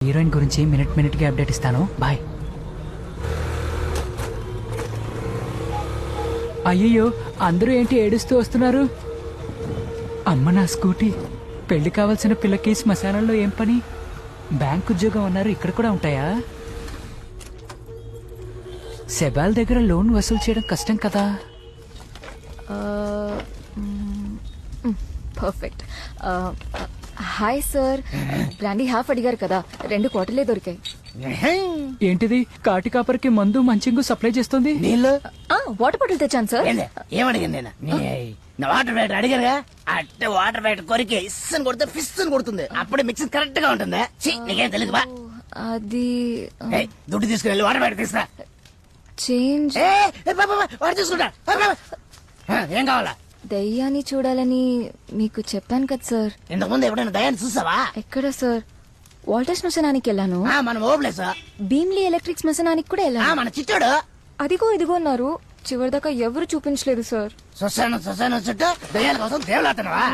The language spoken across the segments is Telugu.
హీరోయిన్ గురించి మినిట్ కి అప్డేట్ ఇస్తాను. బాయ్. అయ్యయ్యో, అందరూ ఏంటి ఏడుస్తూ వస్తున్నారు? అమ్మ నా స్కూటీ. పెళ్లి కావాల్సిన పిల్లకి శ్మశానంలో ఏం పని? బ్యాంక్ ఉద్యోగం అన్నారు, ఇక్కడ కూడా ఉంటాయా? సెబాల్ దగ్గర లోన్ వసూలు చేయడం కష్టం కదా. Perfect. Hi sir, brandy half అడిగారు కదా, 2 క్వార్టర్లే దొరికాయి. ఏంటిది? కాటి కాపరికి మందు మంచింగు సప్లై చేస్తుంది. నీళ్ళు వాటర్ బాటిల్ తెచ్చాను సార్. ఏమడిగాను నేను? నా వాటర్ బ్యాటర్ అడిగారుగా, అట్టే వాటర్ బ్యాటర్ కొరికి ఇస్సని కొడితే ఫిస్ అని కొడుతుంది. అప్పుడే మిక్సింగ్ కరెక్ట్ గా ఉంటుంది. నీకేం తెలియదు బా. అది దుడ్డు తీసుకుని వాటర్ బ్యాటర్ తీసుకురా. చేంజ్. వాడు తీసుకుంటా. ఏం కావాలా? దయ్యాన్ని చూడాలని మీకు చెప్పాను కదా సార్. ఇంతకుముందు ఎప్పుడైనా దయాన్ని చూసావా? ఎక్కడ సార్? వాల్టర్ శ్మశానానికి వెళ్ళాను. మనం ఓబ్లేస్. భీమ్లీ ఎలక్ట్రిక్ శ్మశానానికి కూడా వెళ్ళాను. మన చిట్టాడు అదిగో ఇదిగో అన్నారు. చివరిదాకా ఎవరు చూపించలేదు సార్. శ్మశానం చుట్టూ దయ్యాల కోసం దేవులాడుతున్నావా?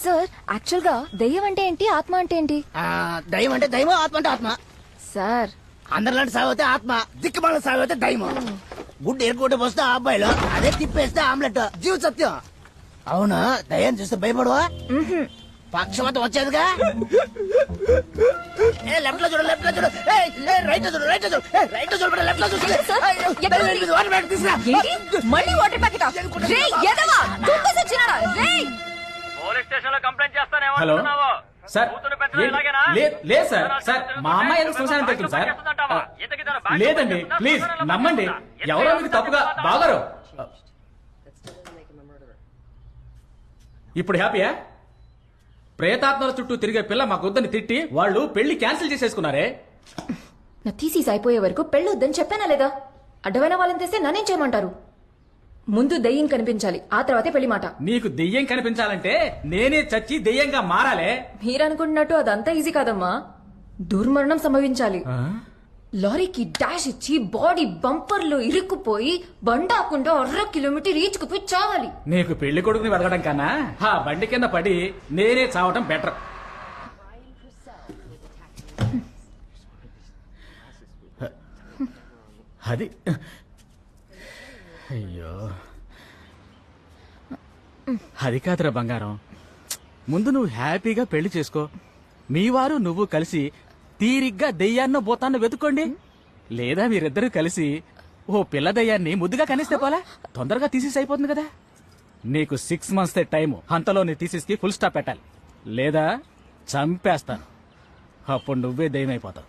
సార్, యాక్చువల్ గా దయ్యం అంటే ఏంటి, ఆత్మ అంటే ఏంటి? దయ్యం అంటే దైవం, ఆత్మ అంటే ఆత్మ. సార్, అందరిలాంటి సాగు అయితే ఆత్మ, దిక్కుమాల సాగు అయితే దైవం. గుడ్డు ఎరుకుంటే పోస్తే ఆ అబ్బాయిలు, అదే తిప్పేస్తే ఆమ్లెట్. జీవ సత్యం. అవును, దయ్యం చూస్తే భయపడవా? పక్షవాతం వచ్చేదిగా. లెఫ్ట్ లో చూడు, లెఫ్ట్ లో చూడు, రైట్ లో చూడు, రైట్ లో చూడు, రైట్ లో చూడు, లెఫ్ట్ లో చూడు. వాటర్ బ్యాగ్ తీసుకురా. మళ్ళీ వాటర్ ప్యాకెట్. పోలీస్ స్టేషన్ లో కంప్లైంట్ చేస్తానేమో. హలో సార్, లేదు సార్. సార్, మా అమ్మాయి ఎందుకు శ్మశానం వెళ్తుంది సార్? లేదండి, ప్లీజ్ నమ్మండి. ఎవరో మీకు తప్పుగా బాగారు. ఇప్పుడు హ్యాపీయా? ప్రేతాత్మల చుట్టూ తిరిగే పిల్ల మా గుద్దని తిట్టి వాళ్ళు పెళ్లి క్యాన్సిల్ చేసేసుకున్నారే. నా థీసిస్ అయిపోయే వరకు పెళ్ళొద్దని చెప్పానా లేదా? అడ్డమైన వాళ్ళని తెస్తే నన్నేం చేయమంటారు? ముందు దయ్యం కనిపించాలి, ఆ తర్వాతే పెళ్లి మాట. నీకు దెయ్యం కనిపించాలంటే నేనే చచ్చి దెయ్యంగా మారాలే. మీరనుకుంటున్నట్టు అదంతా ఈజీ కాదమ్మా. దుర్మరణం సంభవించాలి. లారీకి డాష్ ఇచ్చి బాడీ బంపర్లో ఇరుక్కుపోయి బండాకుండా 1/2 కిలోమీటర్ ఈడ్చుకుపోయి చావాలి. నీకు పెళ్లి కొడుకుని వెతకడం కన్నా ఆ బండి కింద పడి నేనే చావటం బెటర్. అది అయ్యో, అది కాదురా బంగారం. ముందు నువ్వు హ్యాపీగా పెళ్లి చేసుకో. మీ వారు నువ్వు కలిసి తీరిగ్గా దెయ్యాన్నో బోతాన్నో వెతుక్కోండి. లేదా మీరిద్దరూ కలిసి ఓ పిల్ల దయ్యాన్ని ముద్దుగా కనిస్తే పోలా, తొందరగా తీసేసి అయిపోతుంది కదా. నీకు 6 months టైము. అంతలో నీ థీసిస్కి ఫుల్ స్టాప్ పెట్టాలి, లేదా చంపేస్తాను. అప్పుడు నువ్వే దయ్యం అయిపోతావు.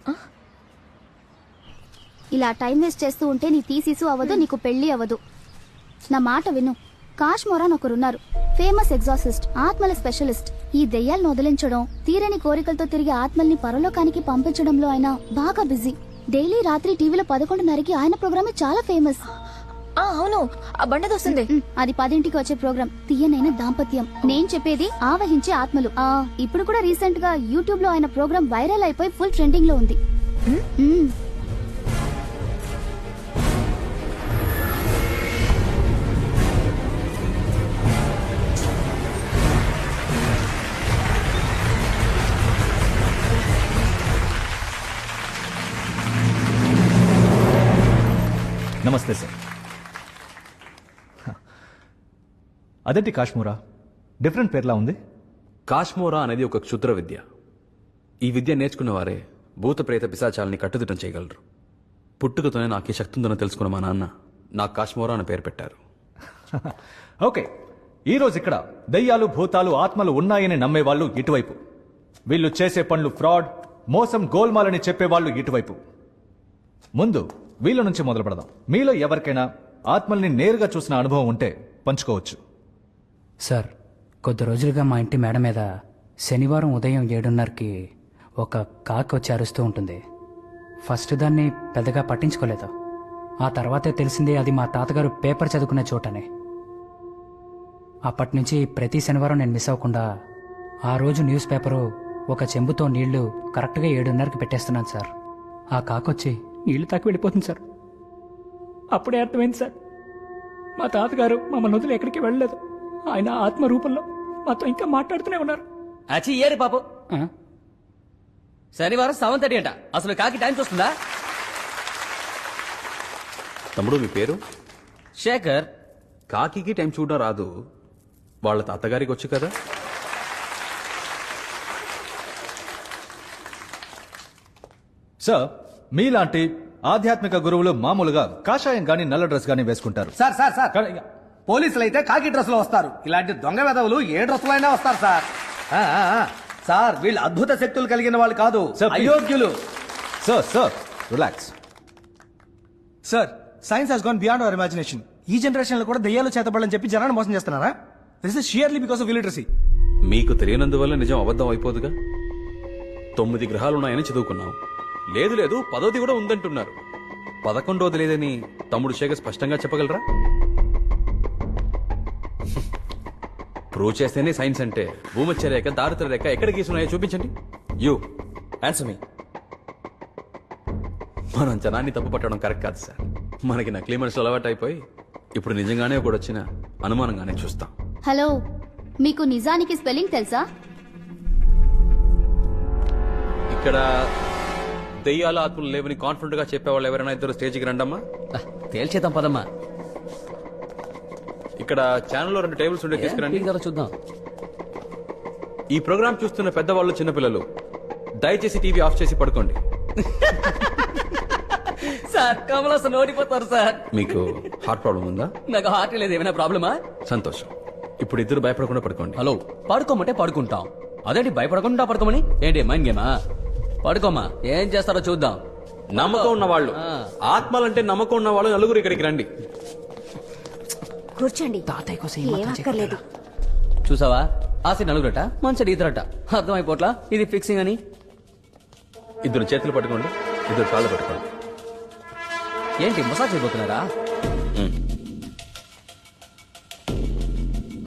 ఇలా టైం వేస్ట్ చేస్తూ ఉంటే నీ థీసిస్ అవ్వదు, నీకు పెళ్లి అవ్వదు. నా మాట విను. కాశ్మోరాన్ ఒకరున్నారు, ఫేమస్ ఎగ్జాసిస్ట్, ఆత్మల స్పెషలిస్ట్. ఈ దెయ్యాలను వదిలించడం, తీరని కోరికలతో తిరిగి ఆత్మల్ని పరలోకానికి పంపించడంలో ఆయన బాగా బిజీ. డైలీ రాత్రి టీవీలో 11:30కి ఆయన ప్రోగ్రామే చాలా ఫేమస్. అవును, ఆ బండది వస్తుంది. అది 10ంటికి వచ్చే ప్రోగ్రాం, తీయనైన దాంపత్యం. నేను చెప్పేది ఆవహించే ఆత్మలు. ఇప్పుడు కూడా రీసెంట్ గా యూట్యూబ్ లో ఆయన ప్రోగ్రాం వైరల్ అయిపోయి ఫుల్ ట్రెండింగ్ లో ఉంది. నమస్తే సార్. అదేంటి కాశ్మోరా, డిఫరెంట్ పేర్లా ఉంది? కాశ్మోరా అనేది ఒక క్షుద్ర విద్య. ఈ విద్య నేర్చుకున్న వారే భూత ప్రేత పిశాచాలని కట్టుదిట్టం చేయగలరు. పుట్టుకతోనే నాకు ఈ శక్తి ఉందని తెలుసుకున్న మా నాన్న నాకు కాశ్మోరా అని పేరు పెట్టారు. ఓకే, ఈరోజు ఇక్కడ దయ్యాలు, భూతాలు, ఆత్మలు ఉన్నాయని నమ్మేవాళ్ళు ఇటువైపు, వీళ్ళు చేసే పనులు ఫ్రాడ్, మోసం, గోల్మాలని చెప్పేవాళ్ళు ఇటువైపు. ముందు వీళ్ళ నుంచి మొదలు పెడదాం. మీలో ఎవరికైనా ఆత్మల్ని నేరుగా చూసిన అనుభవం ఉంటే పంచుకోవచ్చు. సార్, కొద్ది రోజులుగా మా ఇంటి మేడ మీద శనివారం ఉదయం 7:30కి ఒక కాకి వచ్చి అరుస్తూ ఉంటుంది. ఫస్ట్ దాన్ని పెద్దగా పట్టించుకోలేదు. ఆ తర్వాతే తెలిసింది అది మా తాతగారు పేపర్ చదువుకునే చోటనే. అప్పటి నుంచి ప్రతి శనివారం నేను మిస్ అవ్వకుండా ఆ రోజు న్యూస్ పేపరు ఒక చెంబుతో నీళ్లు కరెక్ట్గా 7:30కి పెట్టేస్తున్నాను సార్. ఆ కాకొచ్చి నీళ్లు తాకి వెళ్ళిపోతుంది సార్. అప్పుడే అర్థమైంది సార్, మా తాతగారు మమ్మల్ని వదిలి ఎక్కడికి వెళ్ళలేదు. ఆయన ఆత్మ రూపంలో మాతో ఇంకా మాట్లాడుతూనే ఉన్నారు. అచ్చి ఏరి పాపు. శనివారం 7:30 అంట. అసలు కాకి టైం చూస్తుందా? తమ్ముడు మీ పేరు? శేఖర్. కాకి టైం చూడడం రాదు, వాళ్ళ తాతగారికి వచ్చు కదా. సార్, మీలాంటి ఆధ్యాత్మిక గురువులు మామూలుగా కాషాయం గాని నల్ల డ్రెస్ గాని వేసుకుంటారు. సార్ సార్ సార్ పోలీసులు అయితే కాకి డ్రెస్ లో వస్తారు. ఇలాంటి దొంగ వెధవులు ఏ డ్రెస్ లో అయినా వస్తారు సార్. సార్ వీళ్ళు అద్భుత శక్తులు కలిగిన వాళ్ళు కాదు, సార్, please. అయోగ్యులు. Sir relax. Sir, science has gone beyond our imagination. ఈ జనరేషన్ లో కూడా దెయ్యాలు చేతబడని చెప్పి జనాన్ని మోసం చేస్తున్నారా? This is sheerly because of illiteracy. మీకు తెలియనందువల్ల నిజం అబద్ధం అయిపోదుగా. 9 గ్రహాలున్నాయని చదువుకున్నాం. లేదు 10ది కూడా ఉందంటున్నారు. 11వది లేదని తమ్ముడు శేఖర్ స్పష్టంగా చెప్పగలరా? ప్రూవ్ చేస్తేనే సైన్స్ అంటే. భూమధ్య రేఖ, దారిద్ర రేఖ ఎక్కడ గీసున్నాయో చూపించండి. యూ ఆన్సర్ మీ. మనం జనాన్ని తప్పు పట్టడం కరెక్ట్ కాదు సార్. మనకి నకిలీ మనుషులు అలవాటు అయిపోయి ఇప్పుడు నిజంగానే ఒకటి వచ్చిన అనుమానంగానే చూస్తాం. హలో, మీకు నిజానికి స్పెల్లింగ్ తెలుసా? ఇక్కడ దెయ్యాల ఆత్మలు లేవని కాన్ఫిడెంట్ గా చెప్పేవాళ్ళు ఎవరైనా ఇద్దరు స్టేజ్కి రండమ్మా. తేల్చేద్దాం పదమ్మా. ఇక్కడ ఛానల్లో 2 టేబుల్స్ ఉండే తీసుకురండి. చూద్దాం. ఈ ప్రోగ్రామ్ చూస్తున్న పెద్దవాళ్ళు, చిన్నపిల్లలు దయచేసి టీవీ ఆఫ్ చేసి పడుకోండి. సార్, కమలాసన్ ఓడిపోతారు సార్. మీకు హార్ట్ ప్రాబ్లం ఉందా? నాకు హార్ట్ లేదు. ఏమైనా ప్రాబ్లమా? సంతోషం. ఇప్పుడు ఇద్దరు భయపడకుండా పడుకోండి. హలో, పడుకోమంటే పడుకుంటాం. అదేంటి భయపడకుండా పడుకోమని? ఏంటి మైండ్ గేమా? పడుకోమా, ఏం చేస్తారో చూద్దాం. నమ్మకం ఉన్న వాళ్ళు, ఆత్మలంటే నమ్మకం ఉన్న వాళ్ళు నలుగురు ఇక్కడికి రండి. కూర్చోండి. తాతయ్య కోసం ఏం అక్కర్లేదు. చూసావా, ఆశ నలుగురట, మంచి ఈతరట. అర్థమైపోట్లా ఇది ఫిక్సింగ్ అని. ఇద్దరు చేతులు పట్టుకోండి, ఇద్దరు కాళ్ళు పట్టుకోండి. ఏంటి మసాజ్ అయిపోతున్నారా?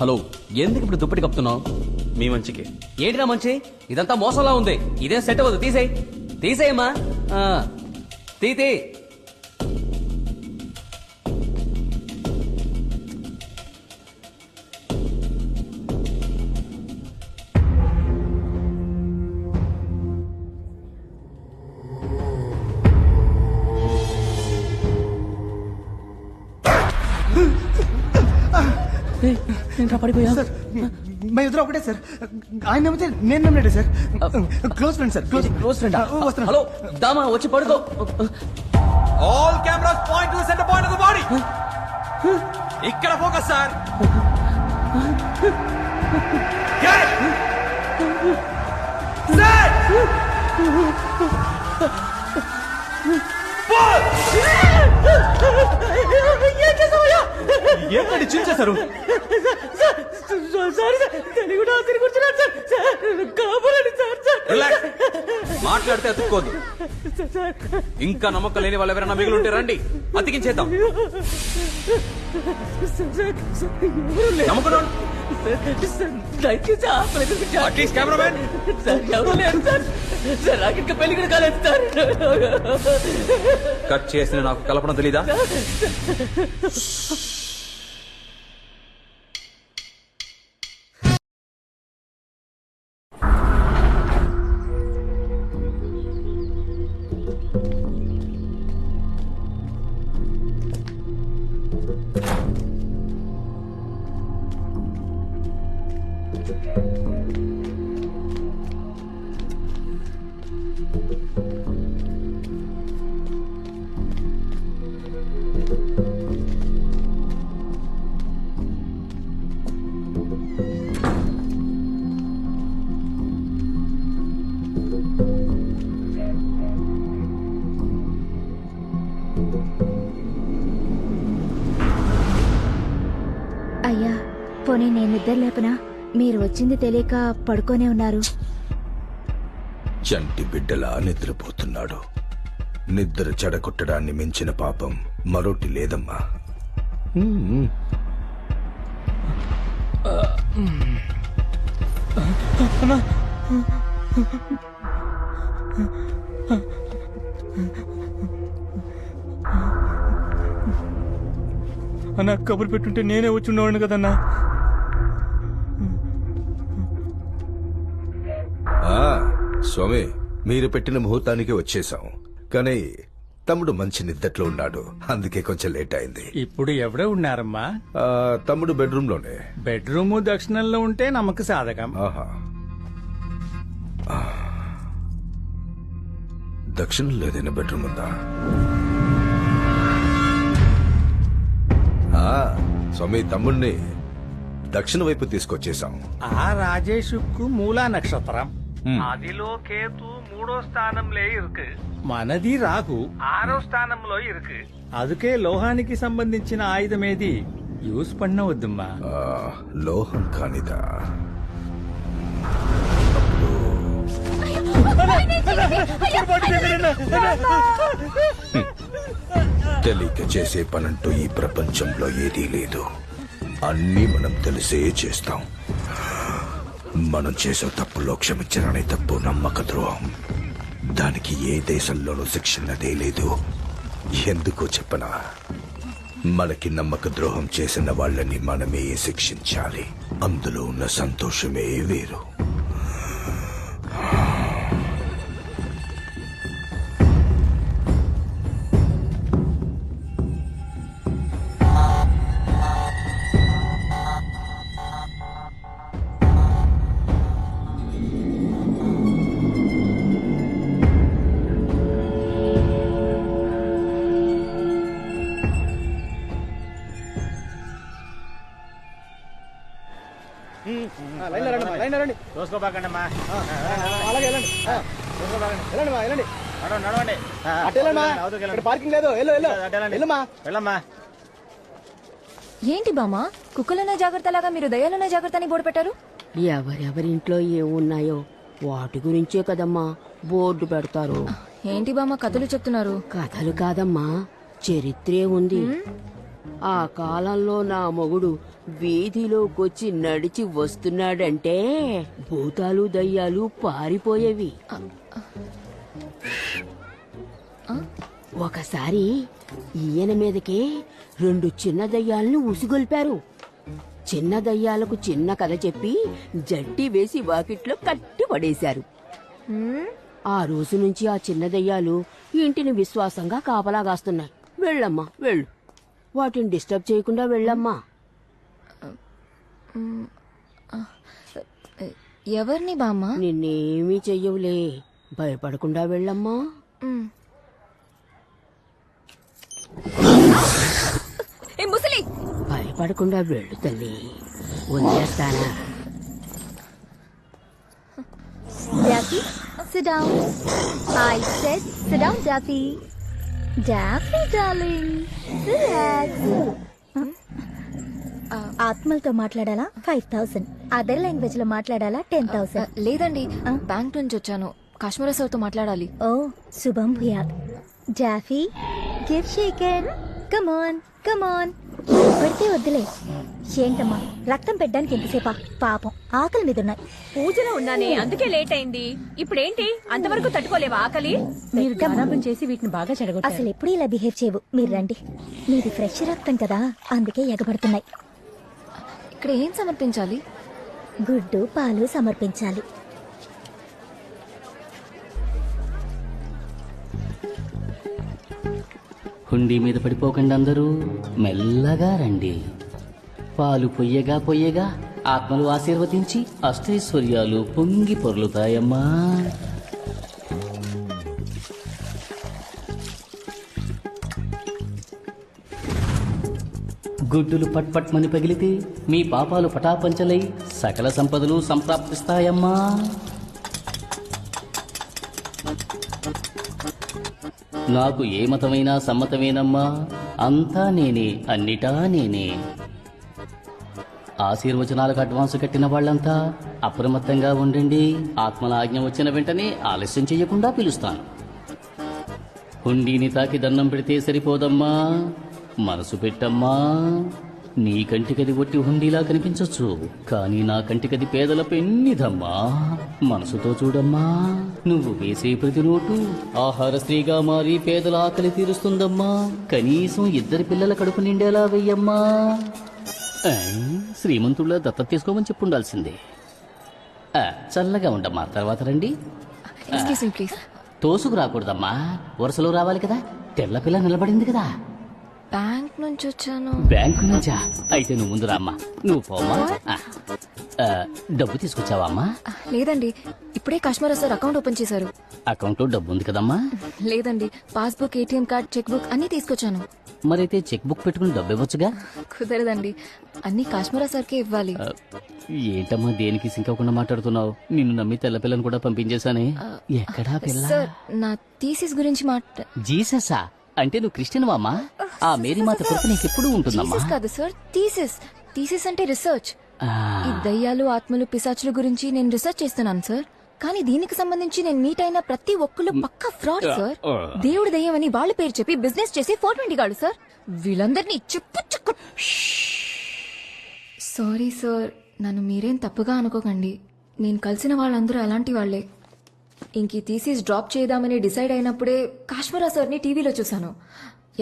హలో, ఎందుకు ఇప్పుడు దుప్పటి కప్పుతున్నావు? మీ మంచికి. ఏంటినా మంచి? ఇదంతా మోసంలా ఉంది. ఇదేం సెట్ అవ్వదు. తీసేయమ్మా. తీ. పడిపోయా? మా ఇద్దరు ఒకటే సార్. ఆయన నమ్మితే నేను నమ్మలేడే sir. Close friend sir. Close friend. వస్తున్నా. హలో, దామా వచ్చి పడుకో. All cameras point to the centre point of the body. ఇక్కడ ఫోకస్ సార్. ఏంటండి చించేశారు? మాట్లాడితే అతుక్కోదు. ఇంకా నమ్మకం లేని వాళ్ళు ఎవరైనా మిగిలి ఉంటే రండి, అతికించేద్దాం. నమ్మకం అట్లీస్ట్ కెమెరామెన్. పెళ్లి కూడా కాలేదు సార్. కట్ చేసిన నాకు కల్పన తెలీదా? అయ్యా, పోనీ నేను నిద్ర లేపనా? మీరు వచ్చింది తెలియక పడుకోనే ఉన్నారు. చంటి బిడ్డలా నిద్రపోతున్నాడు. నిద్ర చెడగొట్టడాన్ని మించిన పాపం మరొకటి లేదమ్మా. అన్న, కబురు పెట్టుంటే నేనే వచ్చి ఉండేవాడిని కదన్నా. స్వామి, మీరు పెట్టిన ముహూర్తానికి వచ్చేసాం, కానీ తమ్ముడు మంచి నిద్దట్లో ఉన్నాడు, అందుకే కొంచెం లేట్ అయింది. ఇప్పుడు ఎవడే ఉన్నారమ్మా? తమ్ముడు బెడ్రూమ్ లోనే. బెడ్రూమ్ దక్షిణంలో ఉంటే నమ్మక సాధకం. ఆహా, దక్షిణంలో ఏదైనా బెడ్రూమ్ ఉందా? స్వామి, తమ్ముడిని దక్షిణ వైపు తీసుకొచ్చేసాం. ఆ రాజేషుకు మూలా నక్షత్రం. அதிலோ கேத்து 3వ స్థానంలో இருக்கு. మనది రాహు 6వ స్థానంలో இருக்கு. అందుకే లోహానికి సంబంధించిన ఆయుధం ఏది యూస్ పన్నవద్దమ్మా. లోహం కానిదా? తెలియక చేసే పనంటూ ఈ ప్రపంచంలో ఏదీ లేదు. అన్నీ మనం తెలిసే చేస్తాం. మనం చేసే తప్పులో క్షమించరాని తప్పు నమ్మక ద్రోహం. దానికి ఏ దేశంలోనూ శిక్షణదే లేదు. ఎందుకో చెప్పనా? మనకి నమ్మక ద్రోహం చేసిన వాళ్ళని మనమే శిక్షించాలి. అందులో ఉన్న సంతోషమే వేరు. ఏంటి బామ్మ, కుక్కలనే జాగ్రత్తలాగా మీరు దయ్యాలనే జాగ్రత్త అని బోర్డు పెట్టారు? ఎవరెవరింట్లో ఏమున్నాయో వాటి గురించే కదమ్మా బోర్డు పెడతారు. ఏంటి బామ్మ కథలు చెప్తున్నారు? కథలు కాదమ్మా, చరిత్రే ఉంది. ఆ కాలంలో నా మొగుడు వీధిలోకొచ్చి నడిచి వస్తున్నాడంటే భూతాలు దయ్యాలు పారిపోయేవి. ఒకసారి ఈయన మీదకే 2 చిన్న దయ్యాలను ఉసిగొల్పారు. చిన్న దయ్యాలకు చిన్న కథ చెప్పి జట్టి వేసి వాకిట్లో కట్టి పడేశారు. ఆ రోజు నుంచి ఆ చిన్న దయ్యాలు ఇంటిని విశ్వాసంగా కాపలాగాస్తున్నాయి. వెళ్ళమ్మా వెళ్ళు, వాటిని డిస్టర్బ్ చేయకుండా వెళ్ళమ్మా. ఎవరిని బామ్మ? నిన్నేమీ చెయ్యవులే, భయపడకుండా వెళ్ళమ్మా. ముసలి, భయపడకుండా వెళ్ళు తల్లి, వదిలేస్తానా? Daffy, sit down. I said sit down, Daffy. Daffy, darling, relax. ఆత్మలతో మాట్లాడాలా 5000, అదర్ లాంగ్వేజ్ లో మాట్లాడాలా 10,000. లేదండి, బ్యాంక్ నుంచి వచ్చాను. కాశ్మీర సార్తో మాట్లాడాలి. ఓ శుభం భూయాత్. Daffy, give shake hand. Come on come on. పడితే వద్దులే. ఏంటమ్మా, రక్తం పెట్టడానికి ఎంతసేపా? పాపం ఆకలి మీద ఉన్నాయి. పూజలో ఉన్నానే, అందుకే లేట్ అయింది. ఇప్పుడేంటి అంతవరకు తట్టుకోలేవా ఆకలి? మీరు గారాబం చేసి వీటిని బాగా చెడగొట్టారు. అసలు ఎప్పుడు ఇలా బిహేవ్ చేయవు. మీరు రండి, మీది ఫ్రెష్ రక్తం కదా, అందుకే ఎగబడుతున్నాయి. ఇక్కడ ఏం సమర్పించాలి? గుడ్డు పాలు సమర్పించాలి. హుండీ మీద పడిపోకండి, అందరూ మెల్లగా రండి. పాలు పొయ్యగా పొయ్యగా ఆత్మలు ఆశీర్వదించి అష్టైశ్వర్యాలు పొంగి పొర్లుతాయమ్మా. గుడ్డులు పట్పట్మని పగిలితే మీ పాపాలు పటాపంచలై సకల సంపదలు సంప్రాప్తిస్తాయమ్మా. నాకు ఏ మతమైనా సమ్మతమేనమ్మా. అంతా నేనే, అన్నిటా నేనే. ఆశీర్వచనాలకు అడ్వాన్స్ కట్టిన వాళ్ళంతా అప్రమత్తంగా ఉండండి. ఆత్మల ఆజ్ఞ వచ్చిన వెంటనే ఆలస్యం చెయ్యకుండా పిలుస్తాను. హుండీని తాకి దండం పెడితే సరిపోదమ్మా, మనసు పెట్టమ్మా. నీ కంటికది ఒట్టి హుండీలా కనిపించొచ్చు, కానీ నా కంటికది పేదల పెన్నిదమ్మా. మనసుతో చూడమ్మా. నువ్వు వేసే ప్రతి నోటు ఆహార స్త్రీగా మారి పేదల ఆకలి తీరుస్తుందమ్మా. కనీసం 2 పిల్లల కడుపు నిండేలా వెయ్యమ్మా. శ్రీమంతుళ్ళ దత్తత తీసుకోమని చెప్పుండాల్సిందే. చల్లగా ఉండమ్మా, తర్వాత రండి. Excuse me please. తోసుకు రాకూడదమ్మా, వరుసలో రావాలి కదా. తెల్ల పిల్ల నిలబడింది కదా. బ్యాంక్ నుంచి వచ్చాను. బ్యాంకు నుంచా? అయితే నువ్వు ముందు రామ్మా. నువ్వు పోమ్మా. డబ్బు తీసుకొచ్చావా అమ్మా? లేదండి, ఇప్పుడే కాశ్మీరా సార్ అకౌంట్ ఓపెన్ చేశారు. అకౌంట్లో డబ్బు ఉంది కదమ్మా. లేదండి, passbook, ATM card, cheque book అన్ని తీసుకొచ్చాను. మరైతే చెక్ బుక్ పెట్టుకుని డబ్బు ఇవ్వచ్చుగా. కుదరదండి, అన్ని కాశ్మీరా సార్కే ఇవ్వాలి. ఏంటమ్మా దేనికి సింక్ అవ్వకుండా మాట్లాడుతున్నావు? నిన్ను నమ్మి తెల్ల పిల్లని కూడా పంపించేశానే. ఎక్కడా పిల్ల? సార్, నా థీసిస్ గురించి జీససా? అంటే నువ్వు క్రిస్టియన్ వామ్మా? ఆ మేరీ మాత కృప నీకు ఎప్పుడు ఉంటుందమ్మా. జీసస్ కాదు సార్, థీసిస్. థీసిస్ అంటే రీసెర్చ్. ఈ దయ్యాలు, ఆత్మలు, పిశాచుల గురించి నేను రీసెర్చ్ చేస్తున్నాను సార్. కానీ దీనికి సంబంధించి నేను మీట్ అయిన ప్రతి ఒక్కళ్ళు పక్కా ఫ్రాడ్ సార్. దేవుడి దయ్యం అని వాళ్ళ పేరు చెప్పి బిజినెస్ చేసి 420 గాడు సార్. వీళ్ళందరినీ చెప్పు. సారీ సార్, నన్ను మీరేం తప్పుగా అనుకోకండి. నేను కలిసిన వాళ్ళందరూ అలాంటి వాళ్లే. ఇంక ఈ థీసిస్ డ్రాప్ చేద్దామని డిసైడ్ అయినప్పుడే కాశ్మీరా సార్ని టీవీలో చూశాను.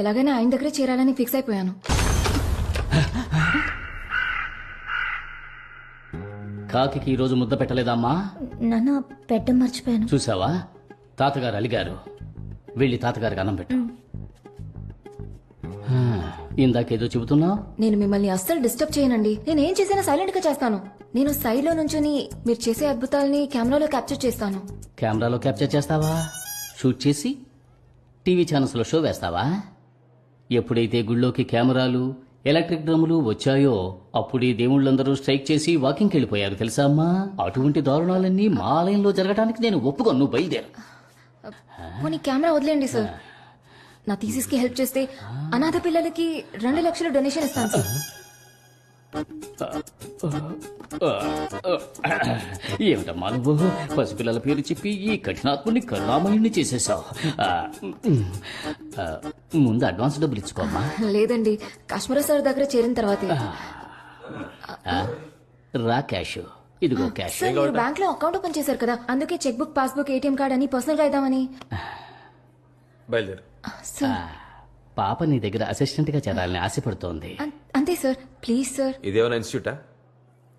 ఎలాగైనా ఆయన దగ్గరే చేరాలని ఫిక్స్ అయిపోయాను. కాకి ఈ రోజు ముద్ద పెట్టలేదమ్మా? నాన్న పెట్ట మర్చిపోయాను. చూసావా, తాతగారు అలిగారు. వెళ్ళి తాతగారికి అన్నం పెట్టు. ఇందాకేదో చెబుతున్నావు. నేను మిమ్మల్ని అస్సలు డిస్టర్బ్ చేయనండి. నేను ఏం చేసినా సైలెంట్ గా చేస్తాను. నేను సైడ్ లో నుంచొని మీరు చేసే అద్భుతాలని కెమెరాలో క్యాప్చర్ చేస్తాను. కెమెరాలో క్యాప్చర్ చేస్తావా? షూట్ చేసి టీవీ ఛానల్స్ లో షో వేస్తావా? ఎప్పుడైతే గుళ్ళోకి కెమెరాలు, ఎలక్ట్రిక్ డ్రమ్ములు వచ్చాయో అప్పుడే దేవుళ్ళందరూ స్ట్రైక్ చేసి వాకింగ్కి వెళ్ళిపోయారు తెలుసా అమ్మా? అటువంటి దారుణాలన్నీ మా ఆలయంలో జరగడానికి నేను ఒప్పుకోను. నువ్వు బయలుదేరు. పోనీ కెమెరా వదిలేండి సార్. నా థీసిస్ కి హెల్ప్ చేస్తే అనాథ పిల్లలకి 2 లక్షల డొనేషన్ ఇస్తాను సార్. ఏమిటమ్మా నువ్వు పసిపిల్లల పేరు చెప్పి ఈ కఠినాత్ముని కరుణామయుణ్ణి చేసేసావు. ముందు అడ్వాన్స్ డబ్బులు ఇచ్చుకోమ్మా. లేదండి, కాశ్మీరా సార్ దగ్గర చేరిన తర్వాతే. రా క్యాష్. ఇదిగో క్యాష్. సార్, మీరు బ్యాంక్ లో అకౌంట్ ఓపెన్ చేశారు కదా, అందుకే cheque book, passbook, ATM card అని పర్సనల్ గా ఇద్దామని. బయలుదేరు. పాప నీ దగ్గర అసిస్టెంట్ గా చేరాలని ఆశపడుతోంది. అంతే సార్, ప్లీజ్ సార్. ఇదేమైనా ఇన్స్టిట్యూటా?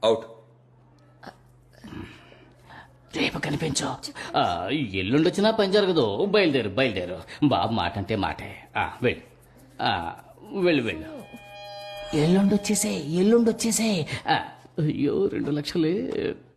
అవుట్. రేపు కనిపించు. ఎల్లుండొచ్చినా పని జరగదు. బయలుదేరు. బాబు మాట అంటే మాటే. వెళ్ళు. ఎల్లుండొచ్చేసే. అయ్యో 2 లక్షలే.